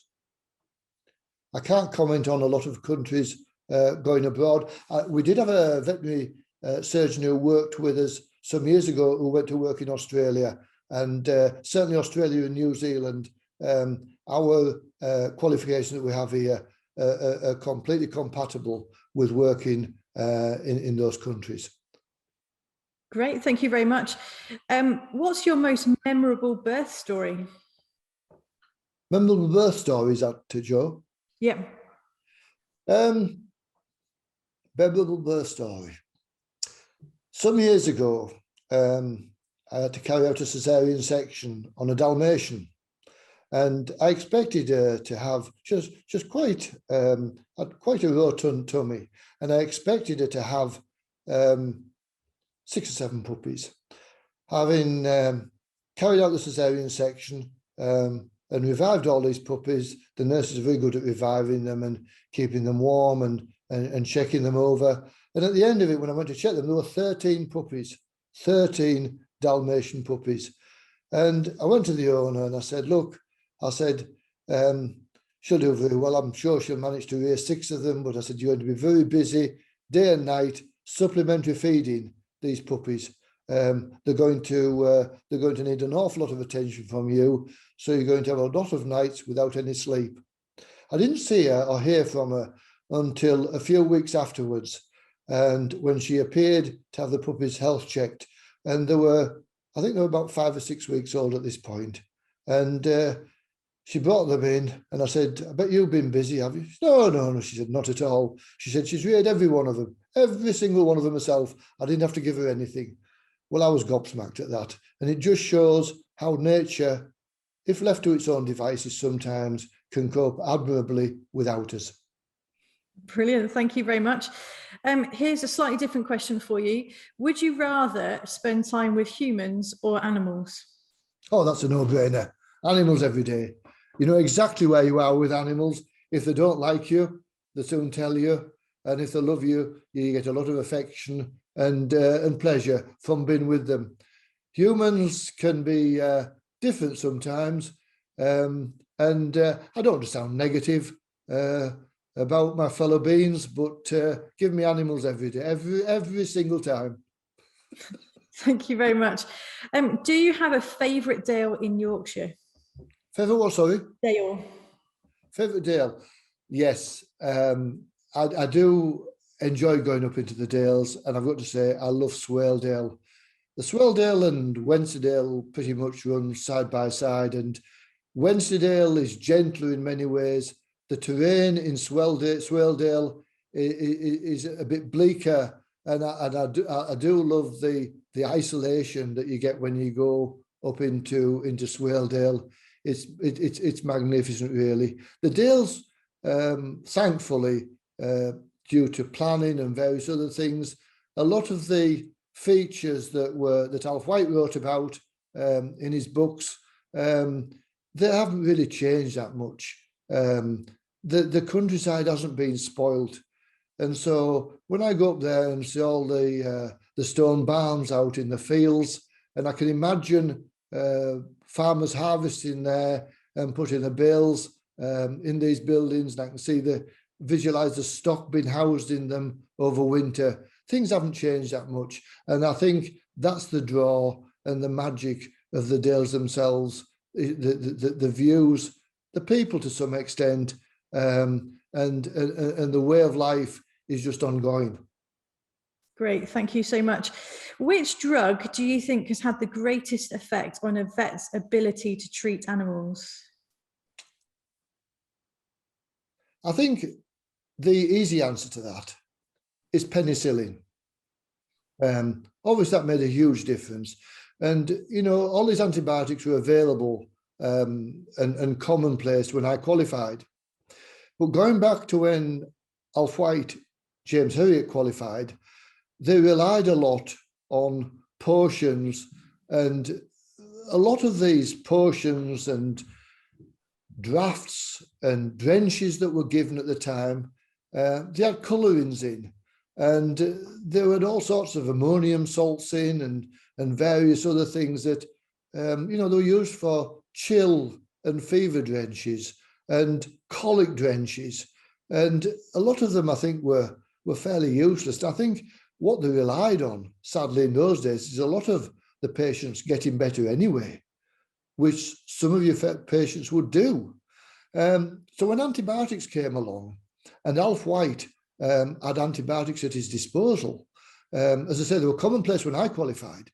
I can't comment on a lot of countries going abroad. We did have a veterinary surgeon who worked with us some years ago who went to work in Australia, and certainly Australia and New Zealand, our qualifications that we have here are completely compatible with working in those countries. Great, thank you very much. What's your most memorable birth story? Memorable birth story, is that to Joe? Yeah. Memorable birth story. Some years ago, I had to carry out a cesarean section on a Dalmatian, and I expected her to have just quite a rotund tummy, and I expected her to have 6 or 7 puppies. Having carried out the cesarean section and revived all these puppies, the nurses are very good at reviving them and keeping them warm and checking them over. And at the end of it, when I went to check them, there were 13 puppies, 13 Dalmatian puppies. And I went to the owner and I said, look, she'll do very well. I'm sure she'll manage to raise 6 of them. But I said, you're going to be very busy day and night, supplementary feeding these puppies. They're going to need an awful lot of attention from you. So you're going to have a lot of nights without any sleep. I didn't see her or hear from her until a few weeks afterwards. And when she appeared to have the puppies' health checked, and I think they were about 5 or 6 weeks old at this point. And she brought them in, and I said, I bet you've been busy, have you? No, she said, not at all. She said she's reared every one of them, every single one of them herself. I didn't have to give her anything. Well, I was gobsmacked at that. And it just shows how nature, if left to its own devices, sometimes can cope admirably without us. Brilliant, thank you very much. Here's a slightly different question for you. Would you rather spend time with humans or animals? Oh, that's a no-brainer. Animals every day. You know exactly where you are with animals. If they don't like you, they soon tell you. And if they love you, you get a lot of affection and pleasure from being with them. Humans can be different sometimes. And I don't want to sound negative about my fellow beings, but give me animals every day, every single time. Thank you very much. Do you have a favourite dale in Yorkshire? Favourite what, sorry? Dale. Favourite Dale? Yes. I do enjoy going up into the Dales, and I've got to say I love Swaledale. The Swaledale and Wensleydale pretty much run side by side, and Wensleydale is gentler in many ways. The terrain in Swaledale is a bit bleaker, and I do love the isolation that you get when you go up into Swaledale. It's magnificent, really. The Dales, thankfully, due to planning and various other things, a lot of the features that Alf Wright wrote about in his books, they haven't really changed that much. The countryside hasn't been spoilt, and so when I go up there and see all the stone barns out in the fields, and I can imagine farmers harvesting there and putting the bales in these buildings, and I can visualize the stock being housed in them over winter. Things haven't changed that much, and I think that's the draw and the magic of the Dales themselves. The views, the people to some extent, and the way of life is just ongoing. Great, thank you so much. Which drug do you think has had the greatest effect on a vet's ability to treat animals? I think the easy answer to that is penicillin. Obviously, that made a huge difference. And, you know, all these antibiotics were available and commonplace when I qualified. But going back to when Alf Wright, James Herriot qualified, they relied a lot on potions, and a lot of these potions and drafts and drenches that were given at the time, they had colorings in, and there were all sorts of ammonium salts in and various other things that, you know, they were used for chill and fever drenches and colic drenches. And a lot of them, I think, were fairly useless. I think what they relied on, sadly, in those days, is a lot of the patients getting better anyway, which some of your patients would do. So when antibiotics came along, and Alf Wright had antibiotics at his disposal, as I said, they were commonplace when I qualified,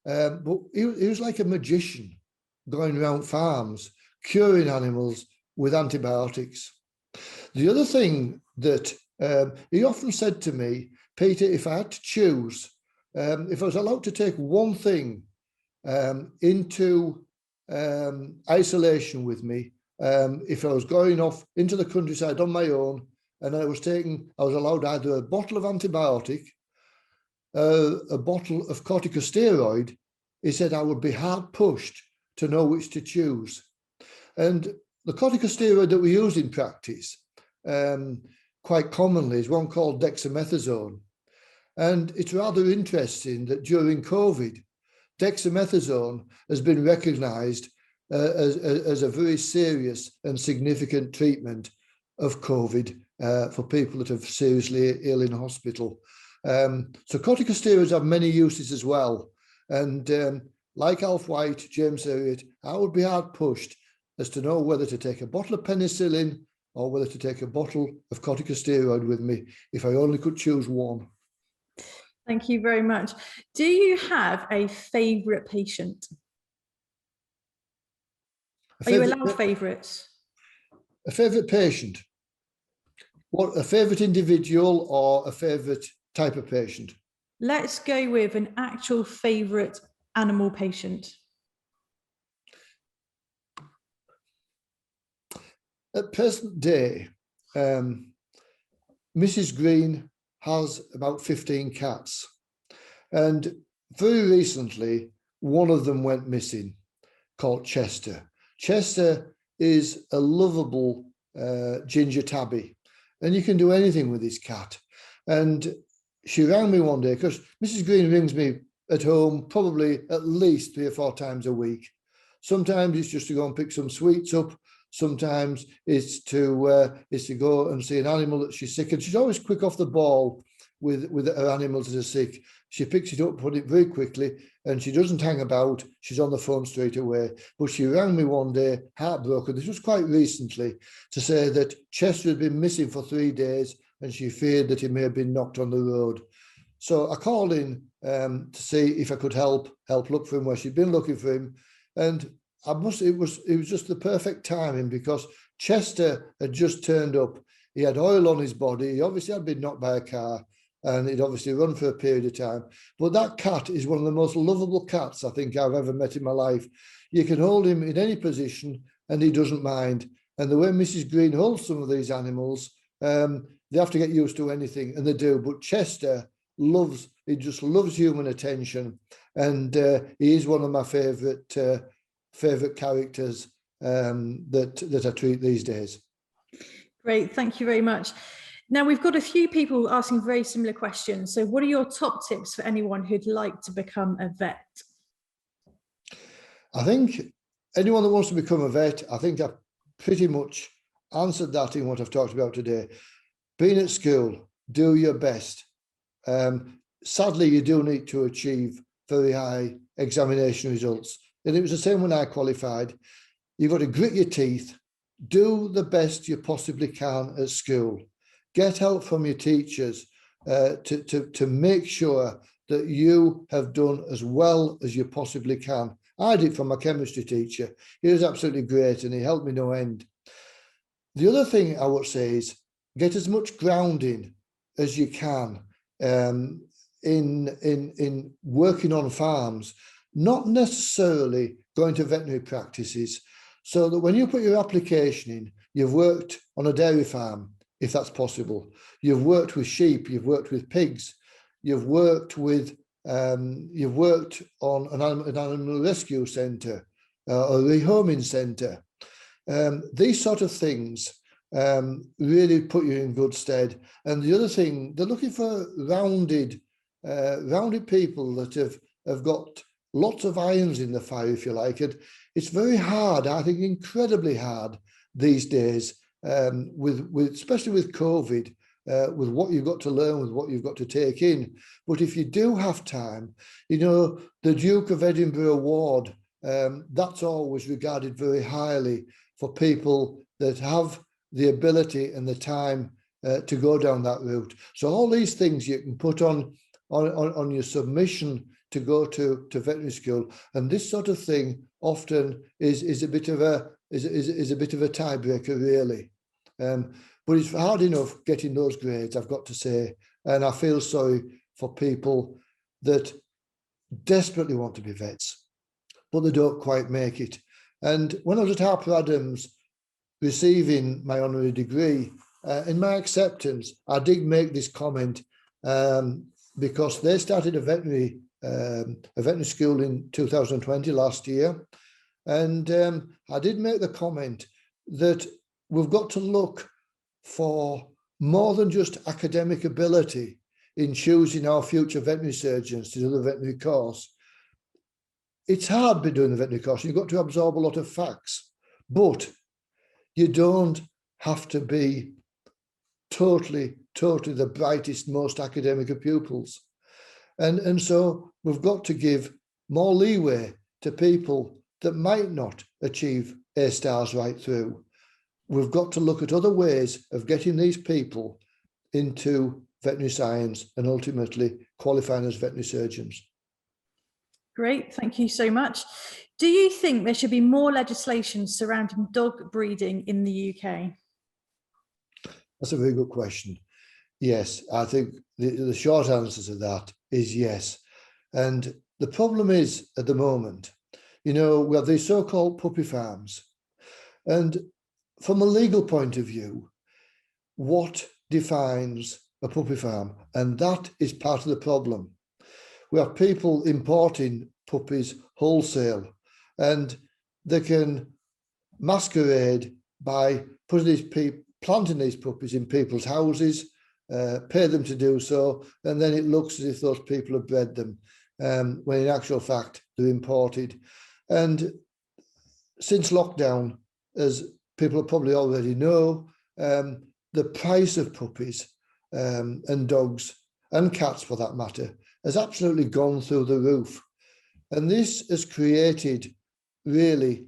but he was like a magician going around farms, curing animals with antibiotics. The other thing that he often said to me, Peter, if I had to choose, if I was allowed to take one thing into isolation with me, if I was going off into the countryside on my own, and I was allowed either a bottle of antibiotic, a bottle of corticosteroid, he said I would be hard pushed to know which to choose. And the corticosteroid that we use in practice quite commonly is one called dexamethasone. And it's rather interesting that during COVID, dexamethasone has been recognised as a very serious and significant treatment of COVID for people that are seriously ill in hospital. So corticosteroids have many uses as well. And like Alf Wright, James Herriot, I would be hard pushed as to know whether to take a bottle of penicillin or whether to take a bottle of corticosteroid with me if I only could choose one. Thank you very much. Do you have a favourite patient? Are you allowed favourites? A favourite patient? What, a favourite individual or a favourite type of patient? Let's go with an actual favourite animal patient. At present day, Mrs. Green has about 15 cats. And very recently, one of them went missing, called Chester. Chester is a lovable ginger tabby, and you can do anything with this cat. And she rang me one day, because Mrs. Green rings me at home probably at least 3 or 4 times a week. Sometimes it's just to go and pick some sweets up. Sometimes it's to go and see an animal that she's sick, and she's always quick off the ball with her animals that are sick. She picks it up, put it very quickly, and she doesn't hang about. She's on the phone straight away. But she rang me one day, heartbroken, this was quite recently, to say that Chester had been missing for 3 days and she feared that he may have been knocked on the road. So I called in to see if I could help look for him where she'd been looking for him. And it was just the perfect timing, because Chester had just turned up. He had oil on his body. He obviously had been knocked by a car, and he'd obviously run for a period of time. But that cat is one of the most lovable cats I think I've ever met in my life. You can hold him in any position and he doesn't mind. And the way Mrs. Green holds some of these animals, they have to get used to anything, and they do. But Chester just loves human attention, and he is one of my favourite characters that I treat these days. Great, thank you very much. Now, we've got a few people asking very similar questions. So what are your top tips for anyone who'd like to become a vet? I think anyone that wants to become a vet, I think I've pretty much answered that in what I've talked about today. Being at school, do your best. Sadly, you do need to achieve very high examination results. And it was the same when I qualified. You've got to grit your teeth, do the best you possibly can at school. Get help from your teachers to make sure that you have done as well as you possibly can. I did from my chemistry teacher. He was absolutely great and he helped me no end. The other thing I would say is get as much grounding as you can in working on farms, not necessarily going to veterinary practices, so that when you put your application in, you've worked on a dairy farm, if that's possible. You've worked with sheep, you've worked with pigs, you've worked on an animal rescue centre or a rehoming centre. These sort of things really put you in good stead. And the other thing, they're looking for rounded people that have got lots of irons in the fire, if you like. And it's very hard, I think incredibly hard these days, especially with COVID, with what you've got to learn, with what you've got to take in. But if you do have time, the Duke of Edinburgh Award, that's always regarded very highly for people that have the ability and the time to go down that route. So all these things you can put on your submission to go to veterinary school, and this sort of thing often is a bit of a tiebreaker, really. But it's hard enough getting those grades, I've got to say, and I feel sorry for people that desperately want to be vets, but they don't quite make it. And when I was at Harper Adams receiving my honorary degree, in my acceptance, I did make this comment because they started a veterinary school in 2020, last year. And I did make the comment that we've got to look for more than just academic ability in choosing our future veterinary surgeons to do the veterinary course. It's hard doing the veterinary course. You've got to absorb a lot of facts, but you don't have to be totally the brightest, most academic of pupils. And so we've got to give more leeway to people that might not achieve A stars right through. We've got to look at other ways of getting these people into veterinary science and ultimately qualifying as veterinary surgeons. Great, thank you so much. Do you think there should be more legislation surrounding dog breeding in the UK? That's a very good question. Yes, I think the short answer to that is yes. And the problem is, at the moment, we have these so-called puppy farms. And from a legal point of view, what defines a puppy farm? And that is part of the problem. We have people importing puppies wholesale, and they can masquerade by planting these puppies in people's houses, pay them to do so, and then it looks as if those people have bred them, when in actual fact they're imported. And since lockdown, as people probably already know, the price of puppies and dogs and cats, for that matter, has absolutely gone through the roof. And this has created really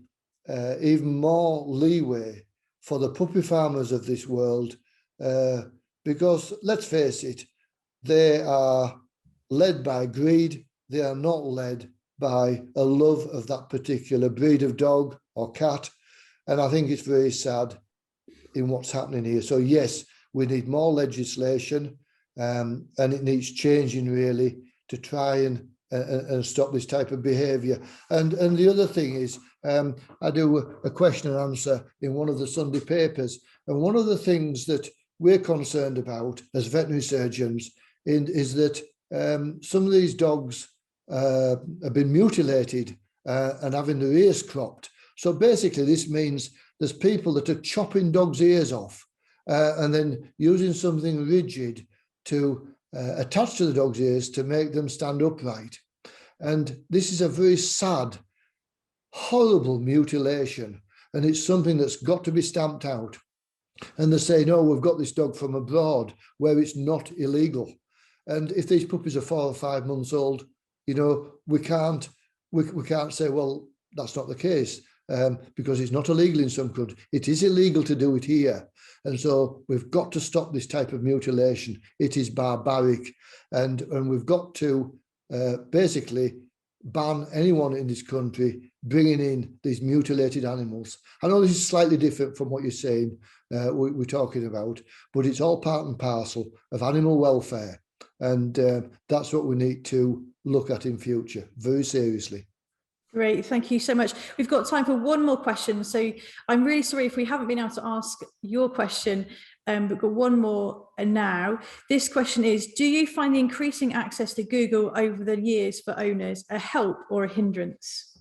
even more leeway for the puppy farmers of this world, because let's face it, they are led by greed. They are not led by a love of that particular breed of dog or cat. And I think it's very sad in what's happening here. So yes, we need more legislation, and it needs changing really to try and stop this type of behaviour. And the other thing is, I do a question and answer in one of the Sunday papers, and one of the things that we're concerned about as veterinary surgeons is that some of these dogs have been mutilated and having their ears cropped. So basically this means there's people that are chopping dogs' ears off and then using something rigid to attach to the dog's ears to make them stand upright. And this is a very sad, horrible mutilation, and it's something that's got to be stamped out. And they say, no, we've got this dog from abroad where it's not illegal. And if these puppies are 4 or 5 months old, you know, we can't say, well, that's not the case, because it's not illegal in some countries. It is illegal to do it here. And so we've got to stop this type of mutilation. It is barbaric. And we've got to basically ban anyone in this country bringing in these mutilated animals. I know this is slightly different from what you're saying, we're talking about, but it's all part and parcel of animal welfare. And that's what we need to look at in future, very seriously. Great, thank you so much. We've got time for one more question. So I'm really sorry if we haven't been able to ask your question, but we've got one more now. This question is, do you find the increasing access to Google over the years for owners a help or a hindrance?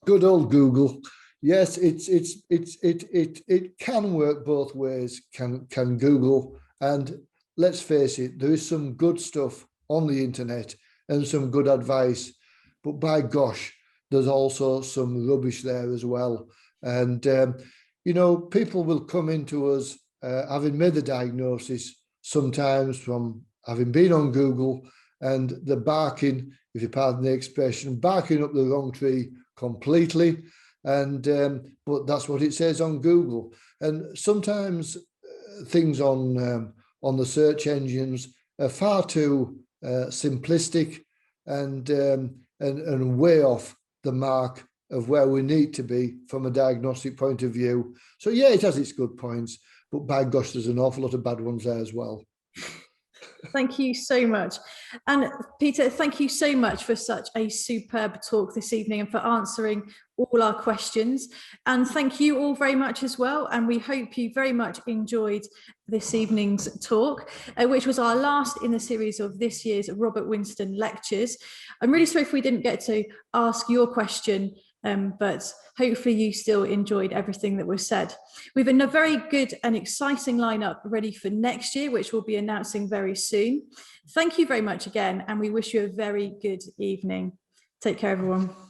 Good old Google. Yes, it can work both ways, can Google. And let's face it, there is some good stuff on the internet and some good advice. But by gosh, there's also some rubbish there as well. And, you know, people will come into us having made the diagnosis sometimes from having been on Google, and they're barking, if you pardon the expression, barking up the wrong tree completely. And but that's what it says on Google. And sometimes things on the search engines are far too simplistic and way off the mark of where we need to be from a diagnostic point of view. So yeah, it has its good points, but by gosh, there's an awful lot of bad ones there as well. Thank you so much. And Peter, thank you so much for such a superb talk this evening and for answering all our questions. And thank you all very much as well. And we hope you very much enjoyed this evening's talk, which was our last in the series of this year's Robert Winston Lectures. I'm really sorry if we didn't get to ask your question, but hopefully you still enjoyed everything that was said. We've a very good and exciting lineup ready for next year, which we'll be announcing very soon. Thank you very much again, and we wish you a very good evening. Take care, everyone.